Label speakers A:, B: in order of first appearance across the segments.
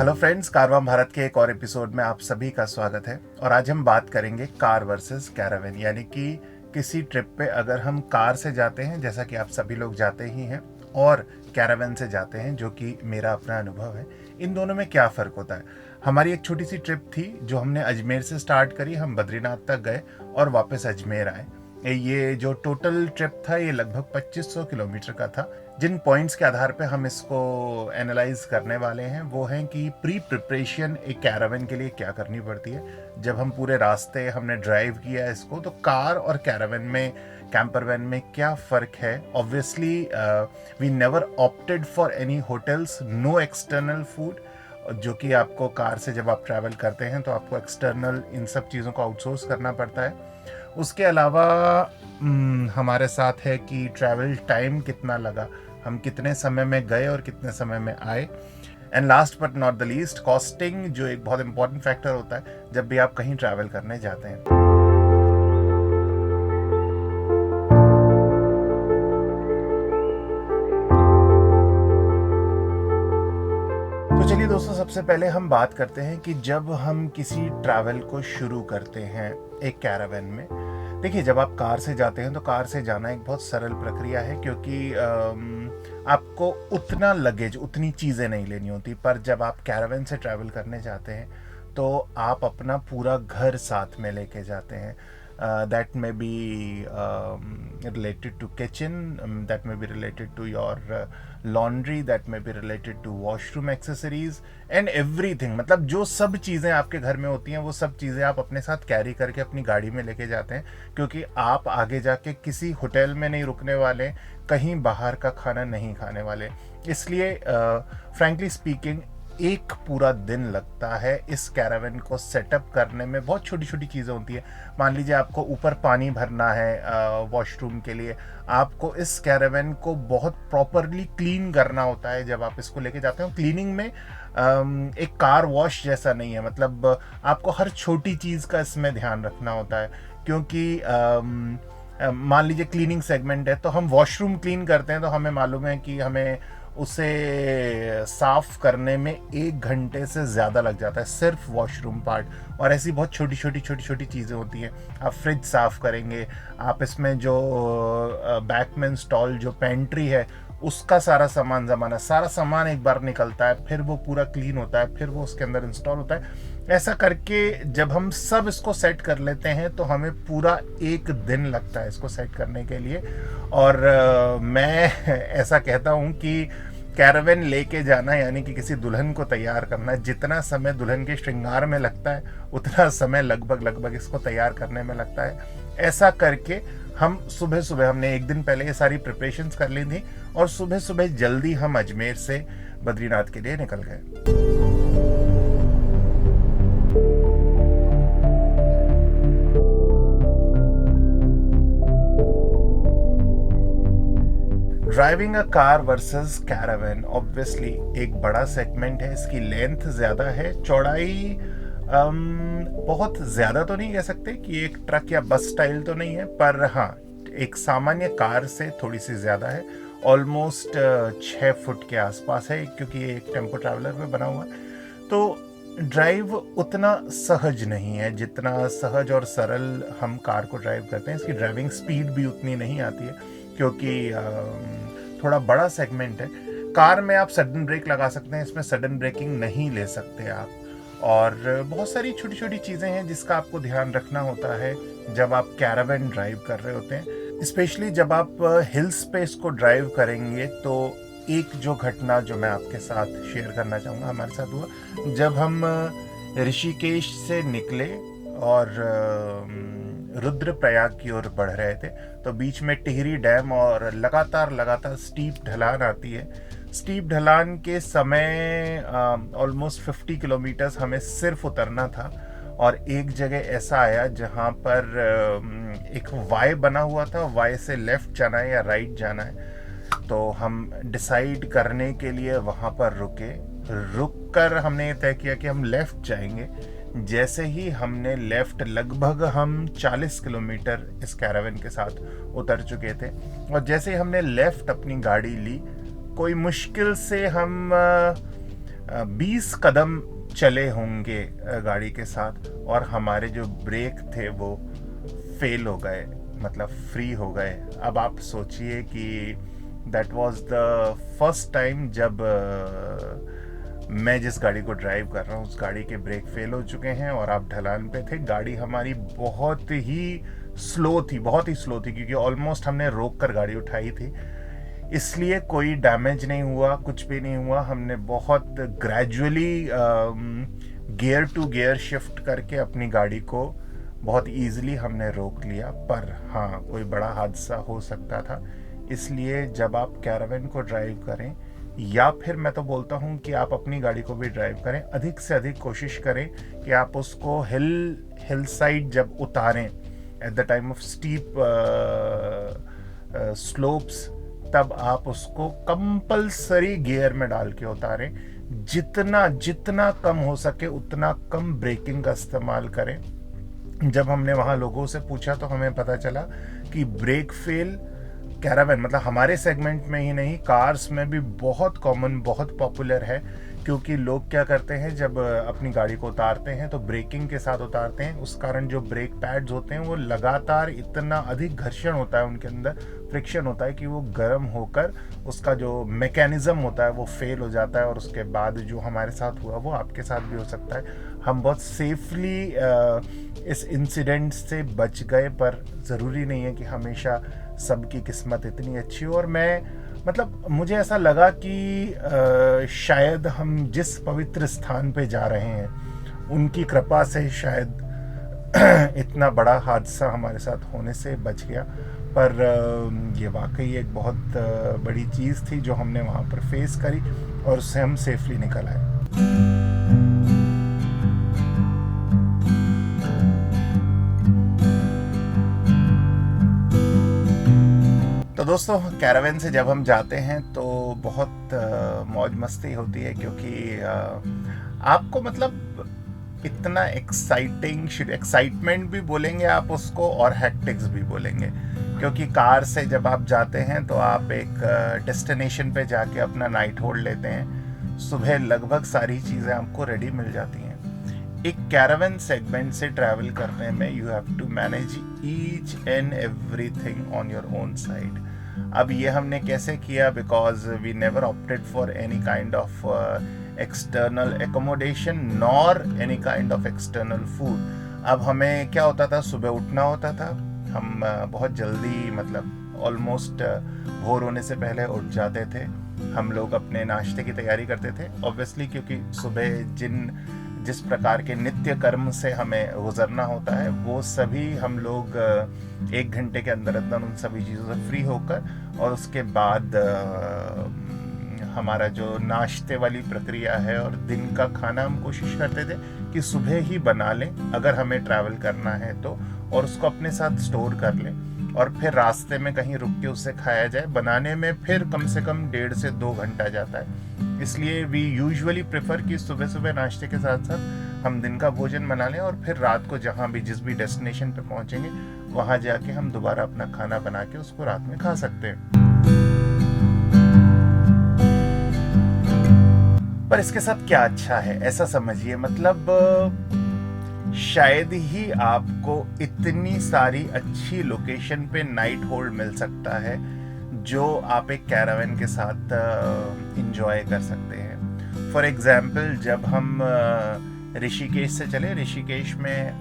A: Hello friends, कारवां भारत के एक और एपिसोड में आप सभी का स्वागत है। और आज हम बात करेंगे कार वर्सेस कैरावैन, यानी कि किसी ट्रिप पे अगर हम कार से जाते हैं, जैसा कि आप सभी लोग जाते ही हैं, और कैरावैन से जाते हैं, जो कि मेरा अपना अनुभव है, इन दोनों में क्या फ़र्क होता है। हमारी एक छोटी सी ट्रिप थी जो हमने अजमेर से स्टार्ट करी। हम बद्रीनाथ तक गए और वापस अजमेर आए। ये जो टोटल ट्रिप था ये लगभग 2500 किलोमीटर का था। जिन पॉइंट्स के आधार पे हम इसको एनालाइज करने वाले हैं वो हैं कि प्री प्रिपरेशन एक कैरावैन के लिए क्या करनी पड़ती है। जब हम पूरे रास्ते हमने ड्राइव किया इसको, तो कार और कैरावैन में, कैंपर वैन में क्या फ़र्क है। Obviously we never opted for any hotels, no external food, जो कि आपको कार से जब आप ट्रैवल करते हैं तो आपको एक्सटर्नल इन सब चीज़ों को आउटसोर्स करना पड़ता है। उसके अलावा हमारे साथ है कि ट्रैवल टाइम कितना लगा, हम कितने समय में गए और कितने समय में आए। And last but not the least, costing, जो एक बहुत इंपॉर्टेंट फैक्टर होता है जब भी आप कहीं ट्रैवल करने जाते हैं। तो चलिए दोस्तों, सबसे पहले हम बात करते हैं कि जब हम किसी ट्रैवल को शुरू करते हैं एक कैरावैन में। देखिए, जब आप कार से जाते हैं तो कार से जाना एक बहुत सरल प्रक्रिया है, क्योंकि आपको उतना लगेज, उतनी चीज़ें नहीं लेनी होती। पर जब आप कैरावैन से ट्रैवल करने जाते हैं तो आप अपना पूरा घर साथ में लेके जाते हैं। that may be related to kitchen, that may be related to your laundry, that may be related to washroom accessories and everything। मतलब जो सब चीज़ें आपके घर में होती हैं वो सब चीज़ें आप अपने साथ कैरी करके अपनी गाड़ी में लेके जाते हैं, क्योंकि आप आगे जाके किसी होटल में नहीं रुकने वाले, कहीं बाहर का खाना नहीं खाने वाले। इसलिए फ्रैंकली स्पीकिंग एक पूरा दिन लगता है इस कैरावैन को सेटअप करने में। बहुत छोटी छोटी चीज़ें होती है। मान लीजिए आपको ऊपर पानी भरना है वॉशरूम के लिए, आपको इस कैरावैन को बहुत प्रॉपरली क्लीन करना होता है जब आप इसको लेके जाते हो। क्लीनिंग में एक कार वॉश जैसा नहीं है, मतलब आपको हर छोटी चीज़ का इसमें ध्यान रखना होता है। क्योंकि मान लीजिए क्लीनिंग सेगमेंट है तो हम वॉशरूम क्लीन करते हैं, तो हमें मालूम है कि हमें उसे साफ़ करने में 1 घंटे से ज़्यादा लग जाता है, सिर्फ वॉशरूम पार्ट। और ऐसी बहुत छोटी छोटी चीज़ें होती हैं। आप फ्रिज साफ़ करेंगे, आप इसमें जो बैक में इंस्टॉल जो पेंट्री है उसका सारा सामान एक बार निकलता है, फिर वो पूरा क्लीन होता है, फिर वो उसके अंदर इंस्टॉल होता है। ऐसा करके जब हम सब इसको सेट कर लेते हैं तो हमें पूरा 1 दिन लगता है इसको सेट करने के लिए। और मैं ऐसा कहता हूँ कि कैरावैन लेके जाना यानी कि किसी दुल्हन को तैयार करना, जितना समय दुल्हन के श्रृंगार में लगता है उतना समय लगभग इसको तैयार करने में लगता है। ऐसा करके हम सुबह हमने 1 दिन पहले ये सारी प्रिपरेशंस कर ली थी और सुबह जल्दी हम अजमेर से बद्रीनाथ के लिए निकल गए। Driving a car versus Caravan obviously एक बड़ा सेगमेंट है। इसकी लेंथ ज़्यादा है, चौड़ाई बहुत ज़्यादा तो नहीं कह सकते कि एक ट्रक या बस स्टाइल तो नहीं है, पर हाँ एक सामान्य कार से थोड़ी सी ज़्यादा है। ऑलमोस्ट 6 फुट के आसपास है, क्योंकि ये एक टेम्पो ट्रैवलर में बना हुआ है। तो ड्राइव उतना सहज नहीं है जितना सहज और सरल हम कार को ड्राइव करते हैं। इसकी ड्राइविंग स्पीड भी उतनी नहीं आती है, क्योंकि थोड़ा बड़ा सेगमेंट है। कार में आप सडन ब्रेक लगा सकते हैं, इसमें सडन ब्रेकिंग नहीं ले सकते आप। और बहुत सारी छोटी छोटी चीज़ें हैं जिसका आपको ध्यान रखना होता है जब आप कैरावैन ड्राइव कर रहे होते हैं। स्पेशली जब आप हिल्स पे इसको ड्राइव करेंगे तो एक जो घटना जो मैं आपके साथ शेयर करना चाहूँगा हमारे साथ हुआ। जब हम ऋषिकेश से निकले और रुद्रप्रयाग की ओर बढ़ रहे थे तो बीच में टिहरी डैम और लगातार स्टीप ढलान आती है। स्टीप ढलान के समय ऑलमोस्ट 50 किलोमीटर्स हमें सिर्फ उतरना था, और एक जगह ऐसा आया जहाँ पर एक वाई बना हुआ था, वाई से लेफ्ट जाना है या राइट जाना है। तो हम डिसाइड करने के लिए वहाँ पर रुक कर हमने तय किया कि हम लेफ़्ट जाएंगे। जैसे ही हमने लेफ़्ट, लगभग हम 40 किलोमीटर इस कैरावैन के साथ उतर चुके थे, और जैसे ही हमने लेफ़्ट अपनी गाड़ी ली, कोई मुश्किल से हम 20 कदम चले होंगे गाड़ी के साथ, और हमारे जो ब्रेक थे वो फेल हो गए, मतलब फ्री हो गए। अब आप सोचिए कि that was the first time जब मैं जिस गाड़ी को ड्राइव कर रहा हूँ उस गाड़ी के ब्रेक फेल हो चुके हैं और आप ढलान पे थे। गाड़ी हमारी बहुत ही स्लो थी, बहुत ही स्लो थी, क्योंकि ऑलमोस्ट हमने रोक कर गाड़ी उठाई थी। इसलिए कोई डैमेज नहीं हुआ, कुछ भी नहीं हुआ। हमने बहुत gradually gear to gear shift करके अपनी गाड़ी को बहुत इजीली हमने रोक लिया। पर हाँ, कोई बड़ा हादसा हो सकता था। इसलिए जब आप कैरावन को ड्राइव करें, या फिर मैं तो बोलता हूँ कि आप अपनी गाड़ी को भी ड्राइव करें, अधिक से अधिक कोशिश करें कि आप उसको हिल साइड जब उतारें, at the time of steep slopes, तब आप उसको कंपल्सरी गियर में डाल के उतारें। जितना कम हो सके उतना कम ब्रेकिंग का इस्तेमाल करें। जब हमने वहाँ लोगों से पूछा तो हमें पता चला कि ब्रेक फेल कैरावन, मतलब हमारे सेगमेंट में ही नहीं, कार्स में भी बहुत कॉमन, बहुत पॉपुलर है। क्योंकि लोग क्या करते हैं, जब अपनी गाड़ी को उतारते हैं तो ब्रेकिंग के साथ उतारते हैं, उस कारण जो ब्रेक पैड्स होते हैं वो लगातार इतना अधिक घर्षण होता है, उनके अंदर फ्रिक्शन होता है कि वो गर्म होकर उसका जो मैकेनिज्म होता है वो फेल हो जाता है। और उसके बाद जो हमारे साथ हुआ वो आपके साथ भी हो सकता है। हम बहुत सेफली इस इंसिडेंट से बच गए, पर ज़रूरी नहीं है कि हमेशा सबकी किस्मत इतनी अच्छी हो। और मतलब मुझे ऐसा लगा कि शायद हम जिस पवित्र स्थान पे जा रहे हैं उनकी कृपा से शायद इतना बड़ा हादसा हमारे साथ होने से बच गया। पर ये वाकई एक बहुत बड़ी चीज़ थी जो हमने वहाँ पर फेस करी और उससे हम सेफली निकल आए। तो दोस्तों, कैरावन से जब हम जाते हैं तो बहुत मौज मस्ती होती है, क्योंकि आपको मतलब इतना एक्साइटमेंट भी बोलेंगे आप उसको और हैक्टिक्स भी बोलेंगे। क्योंकि कार से जब आप जाते हैं तो आप एक डेस्टिनेशन पे जाके अपना नाइट होल्ड लेते हैं। सुबह लगभग सारी चीज़ें आपको रेडी मिल जाती हैं। एक कैरावन सेगमेंट से ट्रैवल करने में you have to manage each and everything on your own side. अब ये हमने कैसे किया, because we never opted for any kind of external accommodation nor any kind of external food. अब हमें क्या होता था, सुबह उठना होता था। हम बहुत जल्दी, मतलब ऑलमोस्ट भोर होने से पहले उठ जाते थे। हम लोग अपने नाश्ते की तैयारी करते थे ऑब्वियसली, क्योंकि सुबह जिस प्रकार के नित्य कर्म से हमें गुजरना होता है वो सभी हम लोग 1 घंटे के अंदर अंदर उन सभी चीज़ों से फ्री होकर, और उसके बाद हमारा जो नाश्ते वाली प्रक्रिया है और दिन का खाना हम कोशिश करते थे कि सुबह ही बना लें अगर हमें ट्रैवल करना है तो, और उसको अपने साथ स्टोर कर लें और फिर रास्ते में कहीं रुक के उसे खाया जाए। बनाने में फिर कम से कम 1.5 से 2 घंटा जाता है। इसलिए वी यूजुअली प्रेफर कि सुबह सुबह नाश्ते के साथ साथ हम दिन का भोजन बना लें और फिर रात को जहाँ भी जिस भी डेस्टिनेशन पे पहुँचेंगे वहाँ जाके हम दोबारा अपना खाना बना के उसको रात में खा सकते हैं। पर इसके साथ क्या अच्छा है, ऐसा समझिए, मतलब शायद ही आपको इतनी सारी अच्छी लोकेशन पे नाइट होल्ड मिल सकता है जो आप एक कैरावन के साथ इंजॉय कर सकते हैं। फॉर एग्जाम्पल, जब हम ऋषिकेश से चले, ऋषिकेश में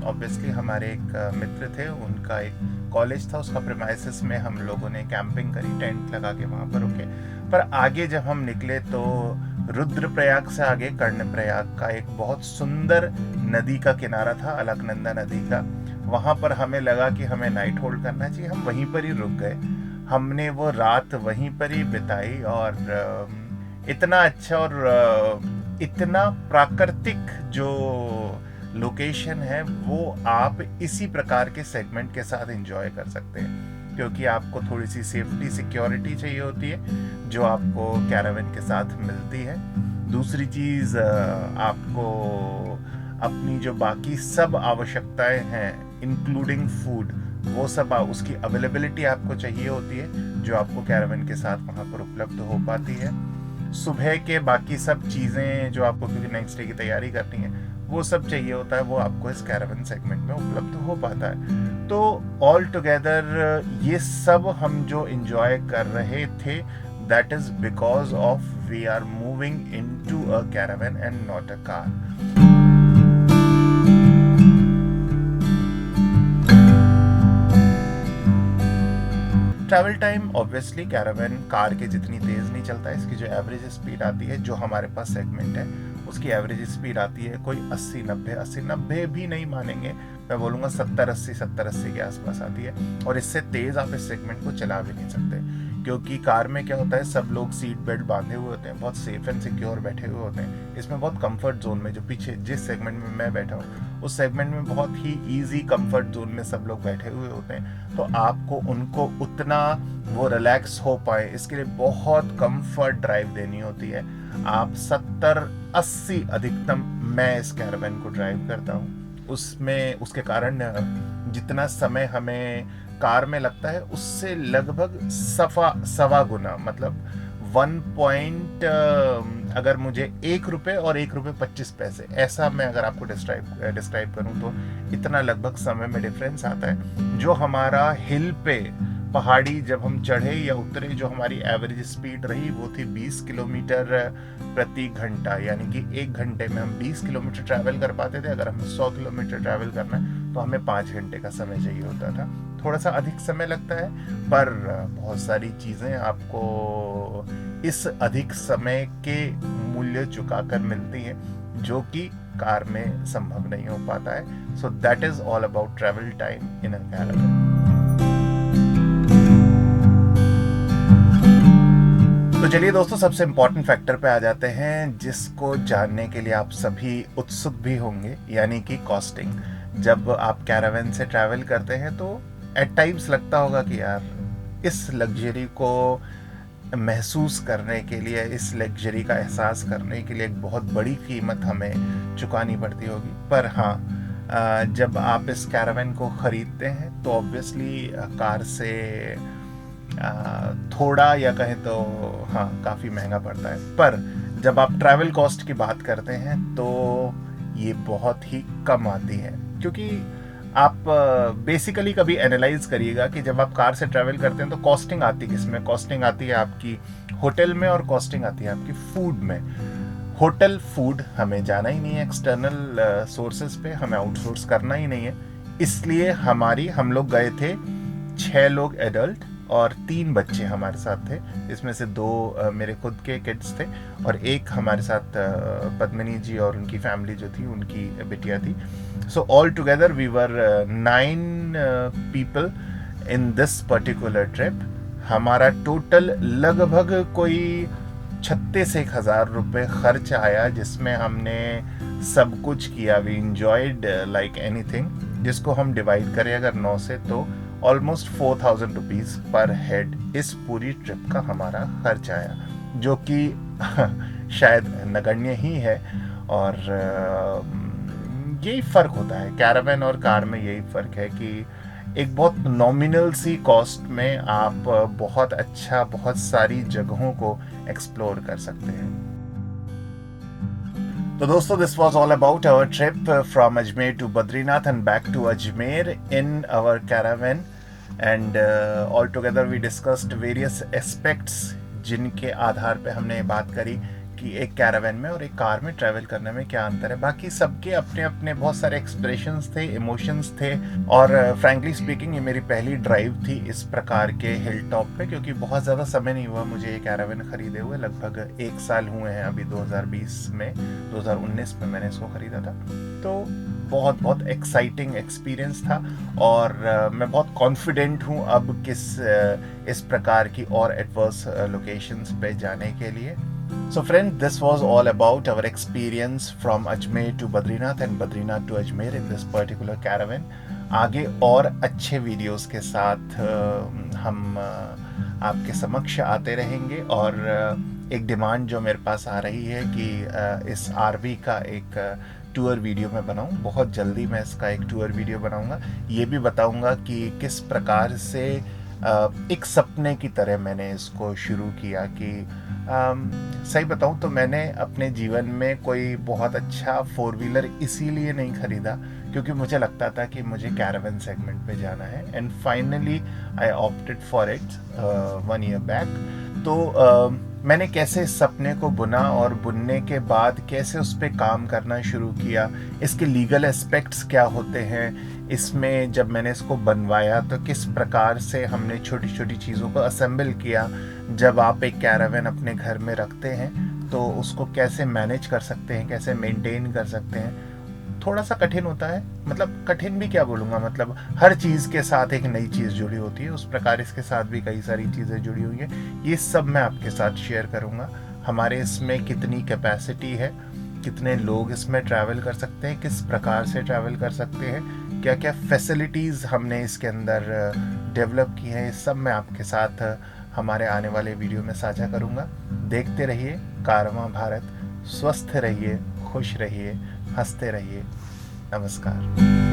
A: ऑब्वियसली हमारे एक मित्र थे, उनका एक कॉलेज था, उसका प्रीमाइसेस में हम लोगों ने कैंपिंग करी, टेंट लगा के वहाँ पर रुके। पर आगे जब हम निकले तो रुद्रप्रयाग से आगे कर्णप्रयाग का एक बहुत सुंदर नदी का किनारा था, अलकनंदा नदी का। वहाँ पर हमें लगा कि हमें नाइट होल्ड करना चाहिए, हम वहीं पर ही रुक गए। हमने वो रात वहीं पर ही बिताई और इतना अच्छा और इतना प्राकृतिक जो लोकेशन है वो आप इसी प्रकार के सेगमेंट के साथ एंजॉय कर सकते हैं, क्योंकि आपको थोड़ी सी सेफ्टी सिक्योरिटी चाहिए होती है जो आपको कैरावन के साथ मिलती है। दूसरी चीज़, आपको अपनी जो बाकी सब आवश्यकताएं हैं इंक्लूडिंग फूड, वो सब उसकी अवेलेबिलिटी आपको चाहिए होती है जो आपको कैरावन के साथ वहाँ पर उपलब्ध हो पाती है। सुबह के बाकी सब चीज़ें जो आपको, क्योंकि नेक्स्ट डे की तैयारी करनी है, वो सब चाहिए होता है, वो आपको इस कैरावन सेगमेंट में उपलब्ध हो पाता है। तो ऑल टुगेदर ये सब हम जो इंजॉय कर रहे थे, that is because of we are moving into a caravan and not a car. Travel time obviously caravan car के जितनी तेज़ नहीं चलता है। इसकी जो एवरेज स्पीड आती है, जो हमारे पास सेगमेंट है, उसकी एवरेज स्पीड आती है कोई 80-90 भी नहीं मानेंगे, मैं बोलूँगा 70-80 के आसपास आती है। और इससे तेज़ आप इस सेगमेंट को चला भी नहीं सकते, क्योंकि कार में क्या होता है, सब लोग सीट बेल्ट बांधे हुए होते हैं, बहुत सेफ एंड सिक्योर बैठे हुए होते हैं। इसमें बहुत कंफर्ट जोन में, जो पीछे जिस सेगमेंट में मैं बैठा हूँ, उस सेगमेंट में बहुत ही इजी कंफर्ट जोन में सब लोग बैठे हुए होते हैं। तो आपको उनको उतना वो रिलैक्स हो पाए, इसके लिए बहुत कंफर्ट ड्राइव देनी होती है। आप 70-80 अधिकतम मैं इस कैरावन को ड्राइव करता हूँ। उसमें उसके कारण जितना समय हमें कार में लगता है, उससे लगभग सवा गुना, मतलब 1 अगर मुझे ₹1 और ₹1.25, ऐसा मैं अगर आपको डिस्क्राइब करूं, तो इतना लगभग समय में डिफरेंस आता है। जो हमारा हिल पे पहाड़ी जब हम चढ़े या उतरे, जो हमारी एवरेज स्पीड रही वो थी 20 किलोमीटर प्रति घंटा, यानी कि 1 घंटे में हम 20 किलोमीटर ट्रैवल कर पाते थे। अगर हमें 100 किलोमीटर ट्रैवल करना है तो हमें 5 घंटे का समय चाहिए होता था। थोड़ा सा अधिक समय लगता है, पर बहुत सारी चीज़ें आपको इस अधिक समय के मूल्य चुकाकर मिलती हैं, जो कि कार में संभव नहीं हो पाता है। So that is all about travel time in a caravan. तो चलिए दोस्तों, सबसे इम्पोर्टेंट फैक्टर पे आ जाते हैं, जिसको जानने के लिए आप सभी उत्सुक भी होंगे, यानी कि कॉस्टिंग। जब आप कैरावन से ट्रैवल करते हैं तो एट टाइम्स लगता होगा कि यार, इस लग्जरी को महसूस करने के लिए, इस लग्जरी का एहसास करने के लिए एक बहुत बड़ी कीमत हमें चुकानी पड़ती होगी। पर हाँ, जब आप इस कैरावन को ख़रीदते हैं तो ऑब्वियसली कार से थोड़ा, या कहें तो हाँ, काफ़ी महंगा पड़ता है। पर जब आप ट्रैवल कॉस्ट की बात करते हैं तो ये बहुत ही कम आती है, क्योंकि आप बेसिकली कभी एनालाइज करिएगा कि जब आप कार से ट्रैवल करते हैं तो कॉस्टिंग आती है किसमें? कॉस्टिंग आती है आपकी होटल में, और कॉस्टिंग आती है आपकी फूड में। होटल फूड हमें जाना ही नहीं है, एक्सटर्नल सोर्सेज पे हमें आउटसोर्स करना ही नहीं है। इसलिए हम लोग गए थे 6 लोग एडल्ट और 3 बच्चे हमारे साथ थे, इसमें से 2 मेरे खुद के किड्स थे और एक हमारे साथ पद्मिनी जी और उनकी फैमिली जो थी, उनकी बिटिया थी। So all together we were 9 people in this particular trip. हमारा टोटल लगभग कोई 36,000 रुपये खर्च आया, जिसमें हमने सब कुछ किया। वी इंजॉयड लाइक एनीथिंग, जिसको हम डिवाइड करें अगर 9 से, तो ऑलमोस्ट 4,000 रुपीज़ पर हेड इस पूरी ट्रिप का हमारा खर्च आया, जो कि शायद नगण्य ही है। और यही फ़र्क होता है कैरावन और कार में, यही फ़र्क है कि एक बहुत नॉमिनल सी कॉस्ट में आप बहुत अच्छा, बहुत सारी जगहों को एक्सप्लोर कर सकते हैं। तो दोस्तों, this was all about our trip from Ajmer to Badrinath and back to Ajmer in our caravan, and all together we discussed various aspects, जिनके आधार पे हमने बात करी कि एक कैरावन में और एक कार में ट्रैवल करने में क्या अंतर है। बाकी सबके अपने अपने बहुत सारे एक्सप्रेशंस थे, इमोशंस थे, और फ्रैंकली स्पीकिंग ये मेरी पहली ड्राइव थी इस प्रकार के हिल टॉप पे, क्योंकि बहुत ज़्यादा समय नहीं हुआ मुझे ये कैरावन ख़रीदे हुए, लगभग 1 साल हुए हैं अभी 2020 में, 2019 में मैंने इसको ख़रीदा था। तो बहुत एक्साइटिंग एक्सपीरियंस था, और मैं बहुत कॉन्फिडेंट हूँ अब इस प्रकार की और एडवर्स लोकेशंस पे जाने के लिए। So friend, this was all about our experience from Ajmer to Badrinath and Badrinath to Ajmer in this particular caravan. आगे और अच्छे वीडियोस के साथ हम आपके समक्ष आते रहेंगे, और एक डिमांड जो मेरे पास आ रही है कि इस आरवी का एक टूर वीडियो मैं बनाऊं। बहुत जल्दी मैं इसका एक टूर वीडियो बनाऊंगा, ये भी बताऊंगा कि किस प्रकार से एक सपने की तरह मैंने इसको शुरू किया कि सही बताऊं तो मैंने अपने जीवन में कोई बहुत अच्छा फोर व्हीलर इसीलिए नहीं खरीदा क्योंकि मुझे लगता था कि मुझे कैरावन सेगमेंट पे जाना है, and finally I opted for it 1 year back. तो मैंने कैसे इस सपने को बुना और बुनने के बाद कैसे उस पर काम करना शुरू किया, इसके लीगल एस्पेक्ट्स क्या होते हैं, इसमें जब मैंने इसको बनवाया तो किस प्रकार से हमने छोटी छोटी चीज़ों को असेंबल किया। जब आप एक कैरावन अपने घर में रखते हैं तो उसको कैसे मैनेज कर सकते हैं, कैसे मेंटेन कर सकते हैं, थोड़ा सा कठिन होता है। मतलब कठिन भी क्या बोलूँगा, मतलब हर चीज़ के साथ एक नई चीज़ जुड़ी होती है, उस प्रकार इसके साथ भी कई सारी चीज़ें जुड़ी हुई हैं। ये सब मैं आपके साथ शेयर करूँगा। हमारे इसमें कितनी कैपेसिटी है, कितने लोग इसमें ट्रैवल कर सकते हैं, किस प्रकार से ट्रैवल कर सकते हैं, क्या क्या फैसिलिटीज़ हमने इसके अंदर डेवलप की हैं, ये सब मैं आपके साथ हमारे आने वाले वीडियो में साझा करूँगा। देखते रहिए कारवां भारत। स्वस्थ रहिए, खुश रहिए, हंसते रहिए। नमस्कार।